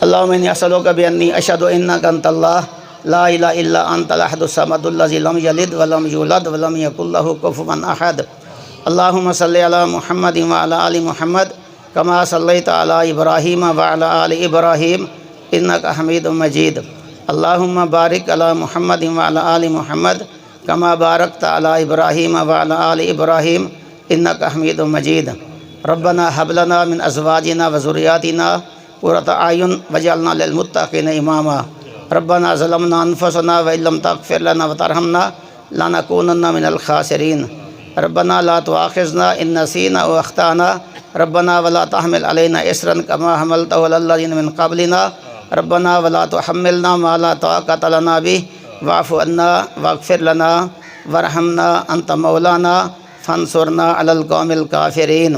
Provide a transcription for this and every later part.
اللہم انی اسألوک بانی اشہد انک انت اللہ لا الہ الا انت الاحد الصمد الذی لم یلد ولم یولد ولم یکن لہ کفوا احد اللہم صلی علی محمد وعلی آل محمد کما صلیت علی ابراہیم وعلی آل ابراہیم انک حمید مجید اللہم بارک علی محمد وعلی آل محمد کما بارکت علی ابراہیم وعلی آل ابراہیم انک حمید مجید ربنا حب لنا من ازواجنا وذریاتنا قرۃ اعین واجعلنا للمتقین اماما ربنا ظلمنا انفسنا وان لم تغفر لنا وترحمنا لنکونن من الخاسرین ربنا لا تؤاخذنا ان نسینا او اخطانا ربنا ولا تحمل علینا اصرا کما حملته علی الذین من قبلنا ربنا ولا تحملنا ما لا طاقۃ لنا به واعف عنا واغفر لنا وارحمنا انت مولانا فانصرنا علی القوم الکافرین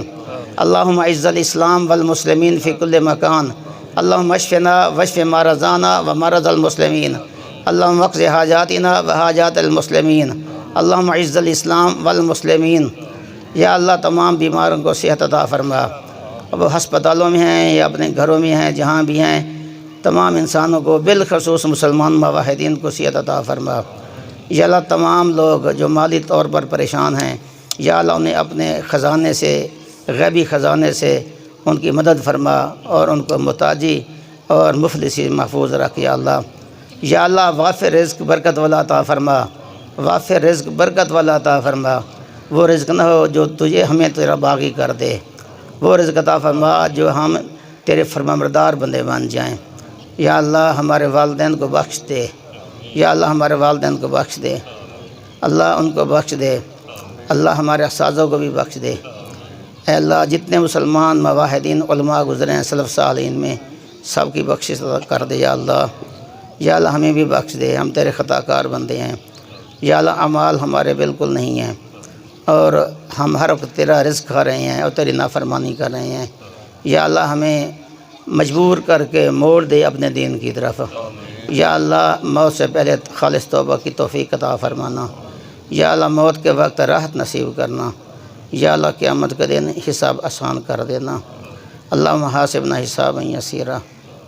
اللہم اعز الاسلام والمسلمین فی کل مکان اللہم اشفنا واشف مرضانا ومرض المسلمین اللہم اقض حاجاتنا وحاجات المسلمین اللہم اعز الاسلام والمسلمین یا اللہ تمام بیماروں کو صحت عطا فرما، وہ ہسپتالوں میں ہیں یا اپنے گھروں میں ہیں، جہاں بھی ہیں تمام انسانوں کو بالخصوص مسلمان موحدین کو صحت عطا فرما۔ یا اللہ تمام لوگ جو مالی طور پر پریشان ہیں یا اللہ انہیں اپنے خزانے سے، غیبی خزانے سے ان کی مدد فرما اور ان کو محتاجی اور مفلسی محفوظ رکھ یا اللہ۔ یا اللہ وافر رزق برکت والا عطا فرما، وافر رزق برکت والا عطا فرما، وہ رزق نہ ہو جو تجھے ہمیں تیرا باغی کر دے، وہ رزق عطا فرما جو ہم تیرے فرمانبردار بندے بن جائیں۔ یا اللہ ہمارے والدین کو بخش دے، یا اللہ ہمارے والدین کو بخش دے، اللہ ان کو بخش دے، اللہ ہمارے اساتذہ کو بھی بخش دے۔ اے اللہ جتنے مسلمان موحدین علماء گزرے ہیں سلف صالحین میں سب کی بخشش کر دے یا اللہ۔ یا اللہ ہمیں بھی بخش دے، ہم تیرے خطا کار بندے ہیں۔ یا اللہ اعمال ہمارے بالکل نہیں ہیں اور ہم ہر وقت تیرا رزق کھا رہے ہیں اور تیری نافرمانی کر رہے ہیں۔ یا اللہ ہمیں مجبور کر کے موڑ دے اپنے دین کی طرف۔ یا اللہ موت سے پہلے خالص توبہ کی توفیق عطا فرمانا۔ یا اللہ موت کے وقت راحت نصیب کرنا۔ یا اللہ قیامت کے دن حساب آسان کر دینا۔ اللہم حاسبنا حسابا یسیرا،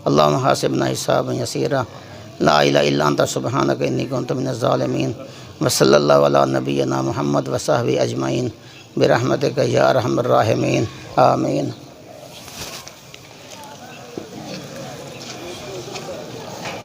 اللہم حاسبنا حسابا یسیرا، لا الہ الا انت سبحانک انی کنت من الظالمین، وصلی اللہ علی نبینا محمد وصحبہ اجمعین برحمتک یا ارحم الراحمین، آمین۔